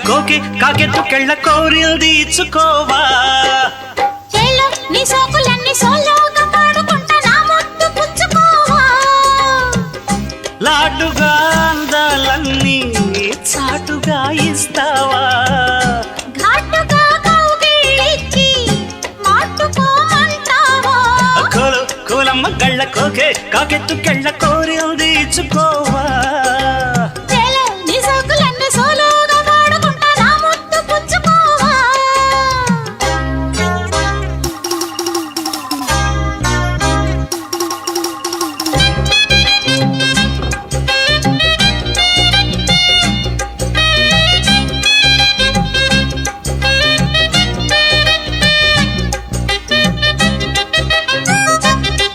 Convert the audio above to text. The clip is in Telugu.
కోకి కాకెత్తుకెళ్ళ కోరిల్ది ఇచ్చుకోవా చేలో నీ సోకులన్నీ సోలోగా పాడుకుంటా నా ముద్దు పుచ్చుకోవా లాటుగా అందాలన్నీ చాటుగా ఇస్తావా ఘాటుగా కౌగిలించి మాటుకోమంటావా కోలమ్మ గళ్ళ కోకే కాకెత్తుకెళ్ళ కోరిల్ది ఇచ్చుకోవా